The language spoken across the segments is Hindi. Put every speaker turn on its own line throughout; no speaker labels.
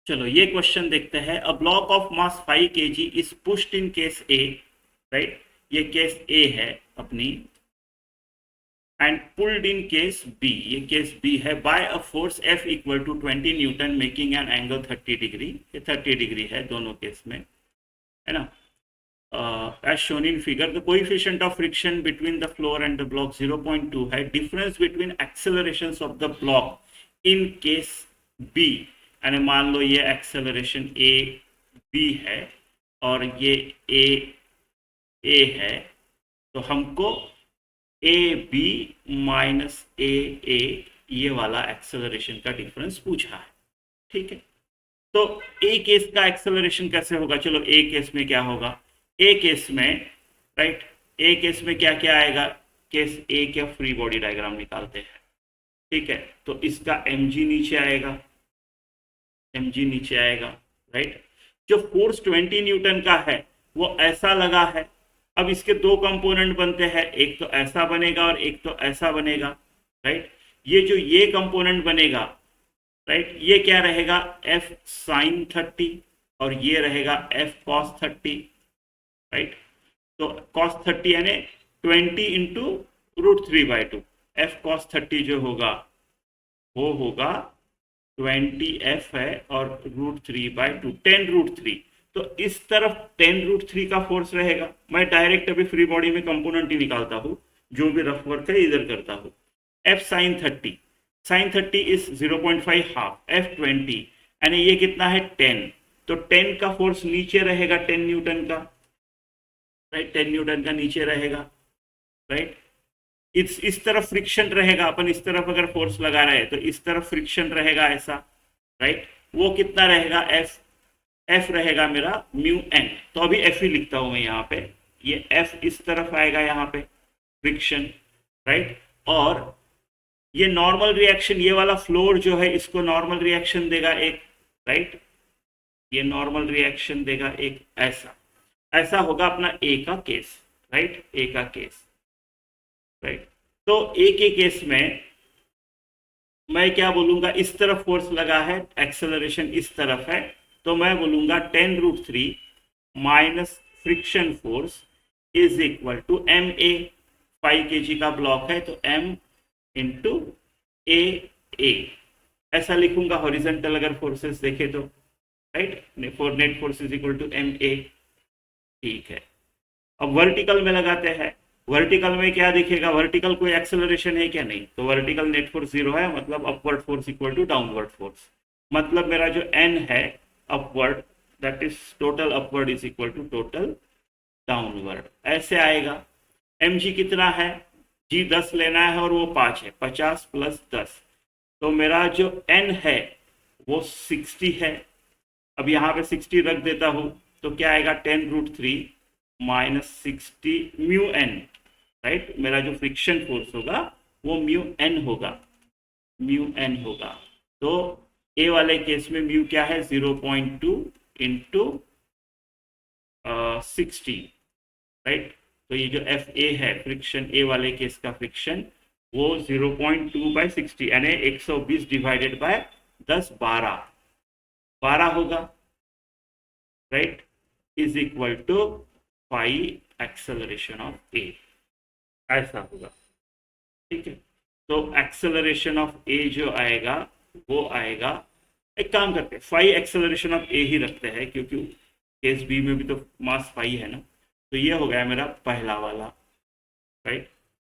चलो ये क्वेश्चन देखते हैं। A block of mass 5 kg is pushed in case A, right, ये केस ए है अपनी, and pulled in case B, ये केस बी है, by a force F equal to 20 newton making an angle 30 degree. ये 30 डिग्री है दोनों केस में, है ना। As shown in figure, the coefficient of friction between the floor and the block 0.2 है। difference between accelerations of the block in case B, यानी मान लो ये acceleration A B है और ये A है, तो हमको ए बी माइनस ए ये वाला एक्सेलरेशन का डिफरेंस पूछा है। ठीक है, तो ए केस का एक्सेलरेशन कैसे होगा? चलो ए केस में क्या होगा, ए केस में, राइट, ए केस में क्या क्या आएगा, केस ए का फ्री बॉडी डायग्राम निकालते हैं। ठीक है, तो इसका एम जी नीचे आएगा, एम जी नीचे आएगा, राइट। जो फोर्स 20 न्यूटन का है वो ऐसा लगा है। अब इसके दो कंपोनेंट बनते हैं, एक तो ऐसा बनेगा और एक तो ऐसा बनेगा, राइट। ये जो ये कंपोनेंट बनेगा, राइट, ये क्या रहेगा, एफ साइन 30 और ये रहेगा एफ कॉस 30, राइट। तो कॉस 30 यानी 20 इंटू √3/2, एफ कॉस 30 जो होगा वो होगा 20f है और √3/2 10√3। तो इस तरफ 10√3 का फोर्स रहेगा। मैं डायरेक्ट अभी फ्री बॉडी में कंपोनेंट ही निकालता हूँ, जो भी रफ वर्क है इधर करता हूँ। F sine 30, sine 30 is 0.5 half, F 20 यानी ये कितना है 10, तो 10 का फोर्स नीचे रहेगा 10 न्यूटन का, राइट, 10 न्यूटन का नीचे रहेगा, राइट। इस तरफ फ्रिक्शन रहेगा, अपन इस तरफ अगर फोर्स लगा रहे हैं तो इस तरफ फ्रिक्शन रहेगा ऐसा, राइट। वो कितना रहेगा, एफ, एफ रहेगा मेरा म्यू एन। तो अभी एफ ही लिखता हूं मैं यहाँ पे, ये एफ इस तरफ आएगा यहाँ पे फ्रिक्शन, राइट। और ये नॉर्मल रिएक्शन, ये वाला फ्लोर जो है इसको नॉर्मल रिएक्शन देगा एक, राइट, ये नॉर्मल रिएक्शन देगा एक, ऐसा ऐसा होगा अपना ए का केस, राइट, ए का केस, राइट। तो ए के केस में मैं क्या बोलूंगा, इस तरफ फोर्स लगा है, एक्सेलरेशन इस तरफ है, तो मैं बोलूंगा 10√3 माइनस friction force is equal to M A. 5 kg का ब्लॉक है तो एम इंटू ए, ऐसा लिखूंगा हॉरिजेंटल अगर फोर्सेस देखे तो, right, for net force is equal to M A. ठीक है, अब वर्टिकल में लगाते हैं। वर्टिकल में क्या दिखेगा, वर्टिकल कोई एक्सेलरेशन है क्या? नहीं, तो वर्टिकल नेट फोर्स 0 है, मतलब upward force equal to downward force. मतलब मेरा जो एन है upward, that is total upward is equal to total downward, ऐसे आएगा। एम जी कितना है, जी 10 लेना है और वो 5 है, 50 प्लस 10, तो मेरा जो एन है वो 60 है। अब यहाँ पे 60 रख देता हूँ तो क्या आएगा, 10√3 माइनस 60 म्यू एन, राइट। मेरा जो फ्रिक्शन फोर्स होगा वो म्यू एन होगा, म्यू एन होगा। तो ए वाले केस में म्यू क्या है, 0.2 इंटू 60, राइट। तो ये जो एफ ए है फ्रिक्शन, ए वाले केस का फ्रिक्शन, वो 0.2/60 यानी 120 डिवाइडेड बाय 10, 12 होगा, right, is equal to 5 acceleration of a, ऐसा होगा। ठीक है, तो एक्सेलरेशन ऑफ ए जो आएगा वो आएगा, एक काम करते हैं 5 एक्सेलरेशन ऑफ ए ही रखते हैं, क्योंकि केस बी में भी तो मास 5 है ना। तो ये हो गया मेरा पहला वाला, राइट।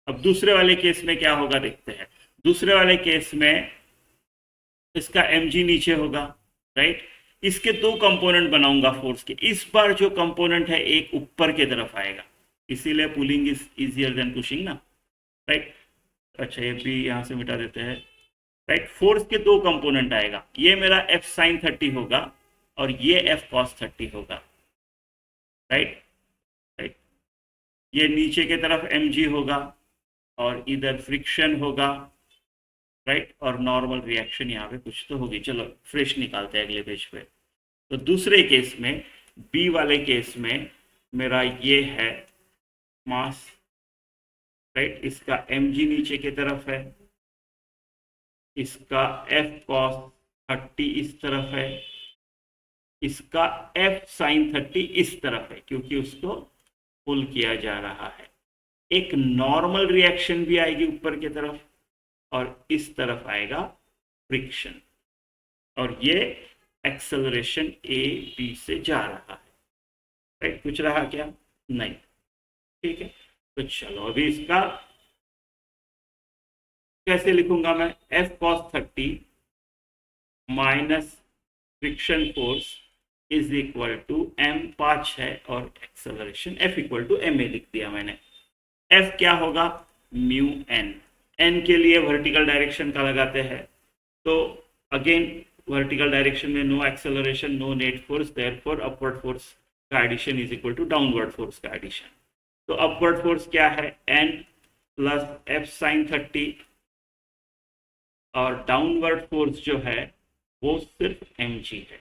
अब दूसरे वाले केस में क्या होगा देखते हैं। दूसरे वाले केस में इसका एम जी नीचे होगा, राइट। इसके दो कंपोनेंट बनाऊंगा फोर्स के। इस बार जो कंपोनेंट है एक ऊपर की तरफ आएगा, इसीलिए pulling is easier than pushing ना, राइट। अच्छा ये भी यहाँ से मिटा देते हैं, राइट। फोर्स के दो कंपोनेंट आएगा, ये मेरा एफ साइन 30 होगा और ये एफ कॉस 30 होगा, राइट, राइट। ये नीचे की तरफ एम जी होगा और इधर फ्रिक्शन होगा, राइट, और नॉर्मल रिएक्शन यहाँ पे कुछ तो होगी। चलो फ्रेश निकालते हैं अगले पेज पे। तो दूसरे केस में, बी वाले केस में मेरा ये है मास, राइट, इसका एम जी नीचे की तरफ है, इसका एफ कॉस 30 इस तरफ है, इसका f sin 30 इस तरफ है क्योंकि उसको पुल किया जा रहा है। एक नॉर्मल रिएक्शन भी आएगी ऊपर की तरफ और इस तरफ आएगा फ्रिक्शन, और ये एक्सेलरेशन ए बी से जा रहा है। राइट, कुछ रहा क्या? नहीं। ठीक है, तो चलो अभी इसका कैसे लिखूंगा मैं? F cos 30 minus friction force is equal to M 5 है और acceleration F equal to M A लिख दिया मैंने। एफ क्या होगा? Mu N. एन के लिए वर्टिकल डायरेक्शन का लगाते हैं, तो अगेन वर्टिकल डायरेक्शन में no acceleration no net force, therefore upward force का addition is equal to downward force का एडिशन। तो अपवर्ड फोर्स क्या है? एन प्लस एफ साइन 30, और डाउनवर्ड फोर्स जो है वो सिर्फ एम जी है।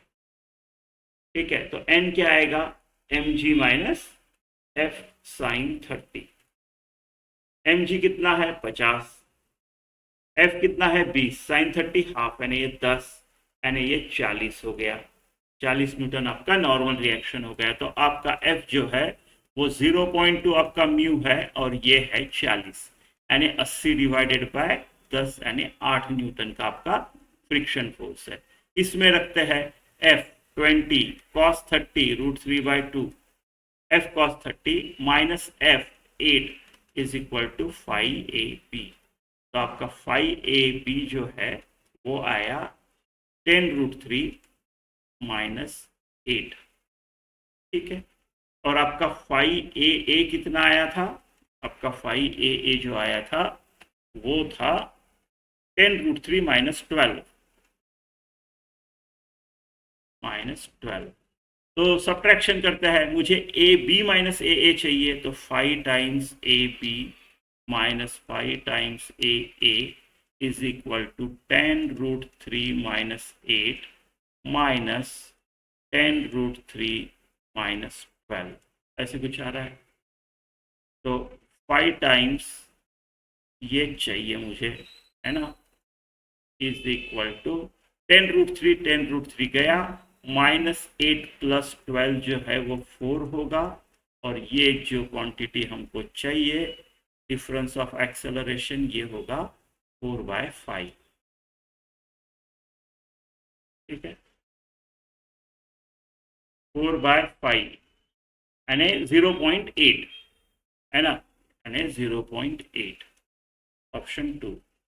ठीक है, तो एन क्या आएगा? M G minus F sine 30। M G कितना है? 50। एफ कितना है? 20। साइन 30 हाफ, यानी ये 10, यानी ये 40 हो गया। 40 न्यूटन आपका नॉर्मल रिएक्शन हो गया। तो आपका एफ जो है वो 0.2 आपका म्यू है और ये है 40, यानी 80 डिवाइडेड बाय 10 यानी 8 न्यूटन का आपका फ्रिक्शन फोर्स है। इसमें रखते हैं F 20 cos 30 √3/2, F cos 30 minus F 8 is equal to 5ab। तो आपका 5ab जो है वो आया 10√3 माइनस 8। ठीक है, और आपका 5aa कितना आया था? आपका 5aa जो आया था वो था 10√3 माइनस 12 तो सब्ट्रैक्शन करता है, मुझे ए बी माइनस ए ए चाहिए, तो 5 times A B minus 5 times A A is equal to 10√3 minus 8 minus 10√3 minus 12, ऐसे कुछ आ रहा है। तो 5 टाइम्स ये चाहिए मुझे, है ना, इज इक्वल टू 10√3 गया, माइनस 8 प्लस 12 जो है वो 4 होगा, और ये जो क्वांटिटी हमको चाहिए डिफरेंस ऑफ एक्सेलरेशन ये होगा 4/5। ठीक है, 4/5 यानी 0.8, है ना, यानी 0.8, ऑप्शन 2।